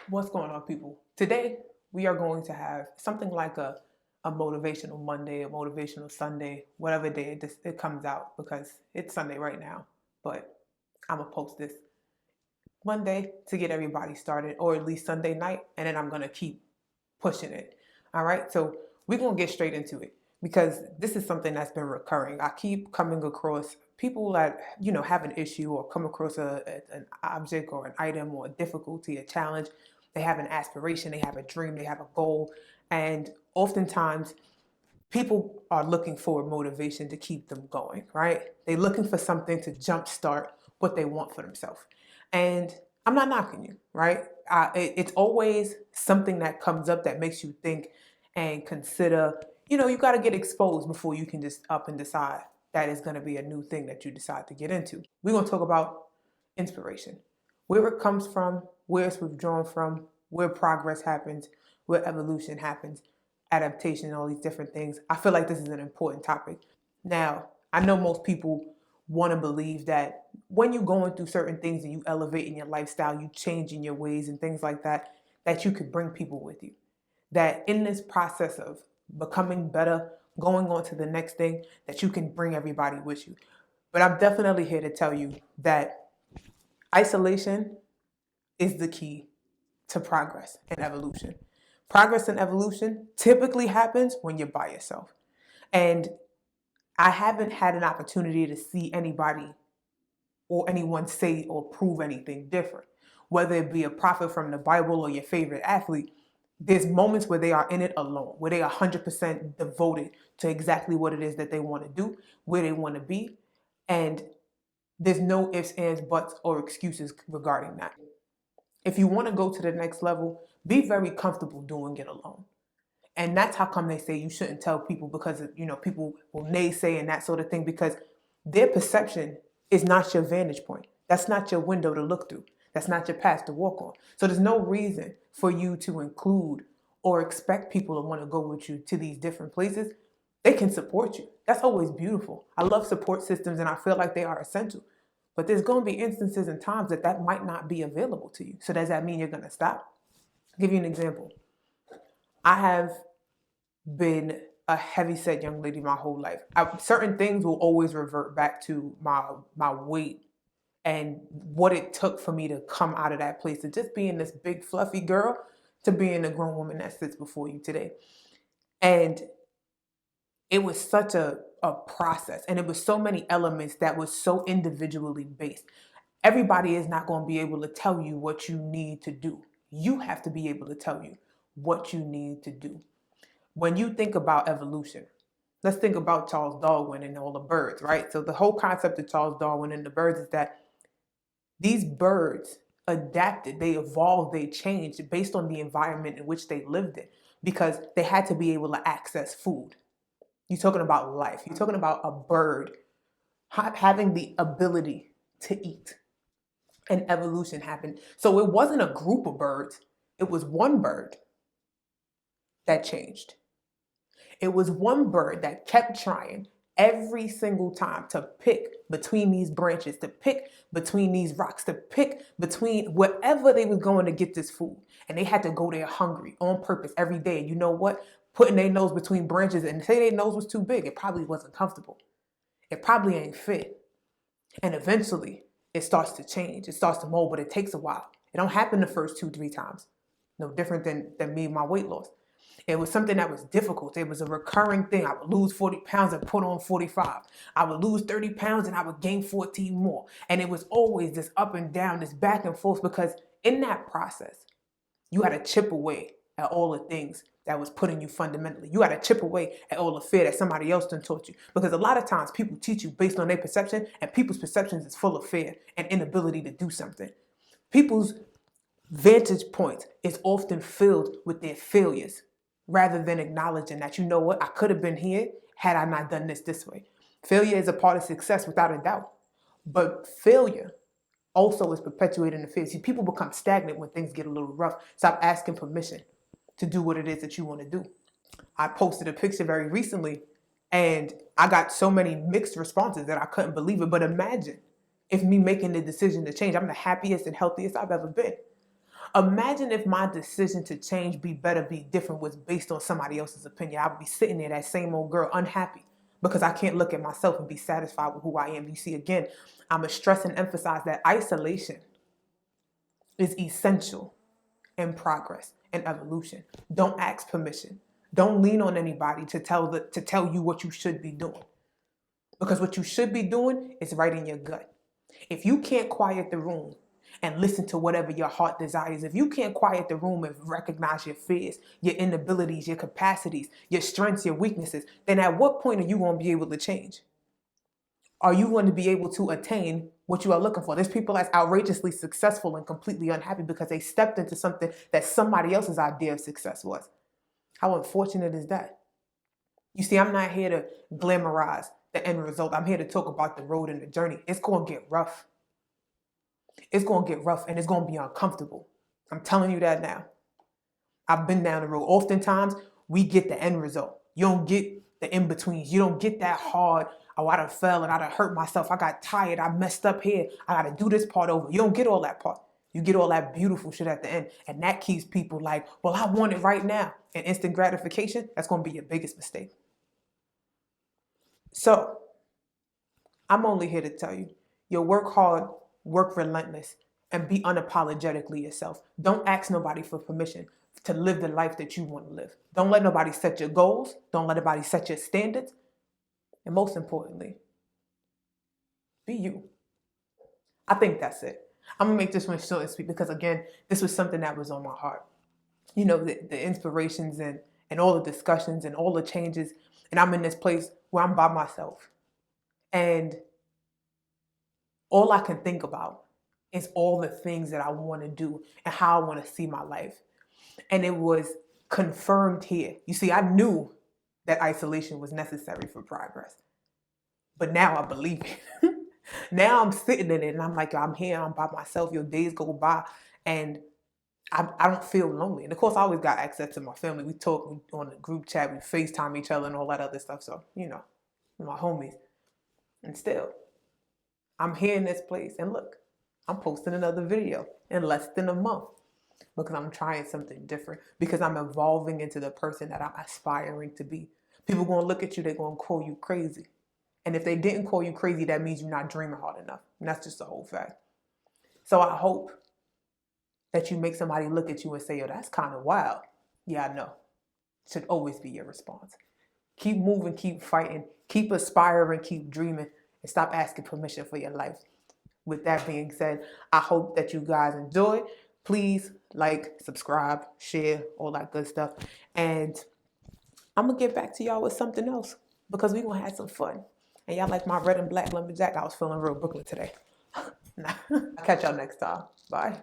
What's going on, people? Today, we are going to have something like a motivational Monday, a motivational Sunday, whatever day it comes out, because it's Sunday right now. But I'm going to post this Monday to get everybody started, or at least Sunday night, and then I'm going to keep pushing it. All right, so we're going to get straight into it because this is something that's been recurring. I keep coming across people that, have an issue or come across an object or an item or a difficulty, a challenge. They have an aspiration, they have a dream, they have a goal. And oftentimes, people are looking for motivation to keep them going, right? They're looking for something to jumpstart what they want for themselves. And I'm not knocking you, right? It's always something that comes up that makes you think and consider, you got to get exposed before you can just up and decide that is going to be a new thing that you decide to get into. We're going to talk about inspiration, where it comes from, where it's withdrawn from, where progress happens, where evolution happens, adaptation, and all these different things. I feel like this is an important topic. Now, I know most people want to believe that when you're going through certain things and you elevate in your lifestyle, you change in your ways and things like that, that you could bring people with you. That in this process of becoming better, going on to the next thing, that you can bring everybody with you. But I'm definitely here to tell you that isolation is the key to progress and evolution. Progress and evolution typically happens when you're by yourself. And I haven't had an opportunity to see anybody or anyone say or prove anything different. Whether it be a prophet from the Bible or your favorite athlete, there's moments where they are in it alone, where they are 100% devoted to exactly what it is that they want to do, where they want to be. And there's no ifs, ands, buts, or excuses regarding that. If you want to go to the next level, be very comfortable doing it alone. And that's how come they say you shouldn't tell people, because people will naysay and that sort of thing, because their perception is not your vantage point. That's not your window to look through. That's not your path to walk on. So there's no reason for you to include or expect people to want to go with you to these different places. They can support you. That's always beautiful. I love support systems and I feel like they are essential. But there's going to be instances and times that might not be available to you. So does that mean you're going to stop? I'll give you an example. I have been a heavy-set young lady my whole life. Certain things will always revert back to my weight and what it took for me to come out of that place of just being this big fluffy girl to being a grown woman that sits before you today. And it was such a process, and it was so many elements that was so individually based. Everybody is not going to be able to tell you what you need to do. You have to be able to tell you what you need to do. When you think about evolution, let's think about Charles Darwin and all the birds, right? So the whole concept of Charles Darwin and the birds is that these birds adapted, they evolved, they changed based on the environment in which they lived in, because they had to be able to access food. You're talking about life. You're talking about a bird having the ability to eat. And evolution happened. So it wasn't a group of birds. It was one bird that changed. It was one bird that kept trying every single time to pick between these branches, to pick between these rocks, to pick between wherever they were going to get this food. And they had to go there hungry on purpose every day. And you know what? Putting their nose between branches and say their nose was too big, it probably wasn't comfortable. It probably ain't fit. And eventually it starts to change. It starts to mold, but it takes a while. It don't happen the first 2-3 times. No different than me and my weight loss. It was something that was difficult. It was a recurring thing. I would lose 40 pounds and put on 45. I would lose 30 pounds and I would gain 14 more. And it was always this up and down, this back and forth, because in that process, you had to chip away at all the things that was putting you fundamentally. You had to chip away at all the fear that somebody else done taught you. Because a lot of times people teach you based on their perception, and people's perceptions is full of fear and inability to do something. People's vantage point is often filled with their failures, rather than acknowledging that, you know what, I could have been here had I not done this way. Failure is a part of success without a doubt. But failure also is perpetuating the fear. See, people become stagnant when things get a little rough. Stop asking permission to do what it is that you want to do. I posted a picture very recently and I got so many mixed responses that I couldn't believe it. But imagine if me making the decision to change, I'm the happiest and healthiest I've ever been. Imagine if my decision to change, be better, be different was based on somebody else's opinion. I would be sitting there, that same old girl, unhappy because I can't look at myself and be satisfied with who I am. You see, again, I'm going to stress and emphasize that isolation is essential in progress and evolution. Don't ask permission. Don't lean on anybody to tell you what you should be doing. Because what you should be doing is right in your gut. If you can't quiet the room and listen to whatever your heart desires, if you can't quiet the room and recognize your fears, your inabilities, your capacities, your strengths, your weaknesses, then at what point are you going to be able to change? Are you going to be able to attain what you are looking for? There's people that's outrageously successful and completely unhappy because they stepped into something that somebody else's idea of success was. How unfortunate is that? You see, I'm not here to glamorize the end result. I'm here to talk about the road and the journey. It's going to get rough. It's going to get rough and it's going to be uncomfortable. I'm telling you that now. I've been down the road. Oftentimes, we get the end result. You don't get the in-betweens. You don't get that hard, oh, I done fell and I done hurt myself. I got tired. I messed up here. I got to do this part over. You don't get all that part. You get all that beautiful shit at the end. And that keeps people like, well, I want it right now. And instant gratification, that's going to be your biggest mistake. So, I'm only here to tell you, work hard, work relentless, and be unapologetically yourself. Don't ask nobody for permission to live the life that you want to live. Don't let nobody set your goals. Don't let nobody set your standards. And most importantly, be you. I think that's it. I'm going to make this one short and sweet because, again, this was something that was on my heart. You know, the inspirations and all the discussions and all the changes. And I'm in this place where I'm by myself. And all I can think about is all the things that I want to do and how I want to see my life. And it was confirmed here. You see, I knew that isolation was necessary for progress. But now I believe it. Now I'm sitting in it and I'm like, I'm here, I'm by myself. Your days go by and I don't feel lonely. And of course, I always got access to my family. We talk on the group chat, we FaceTime each other and all that other stuff. So, you know, my homies. And still, I'm here in this place. And look, I'm posting another video in less than a month because I'm trying something different, because I'm evolving into the person that I'm aspiring to be. People going to look at you, they're going to call you crazy. And if they didn't call you crazy, that means you're not dreaming hard enough. And that's just the whole fact. So I hope that you make somebody look at you and say, yo, that's kind of wild. Yeah, I know. Should always be your response. Keep moving, keep fighting, keep aspiring, keep dreaming, and stop asking permission for your life. With that being said, I hope that you guys enjoy. Please like, subscribe, share, all that good stuff. And I'm going to get back to y'all with something else because we're going to have some fun. And y'all like my red and black lumberjack? I was feeling real Brooklyn today. Nah. I'll catch y'all next time. Bye.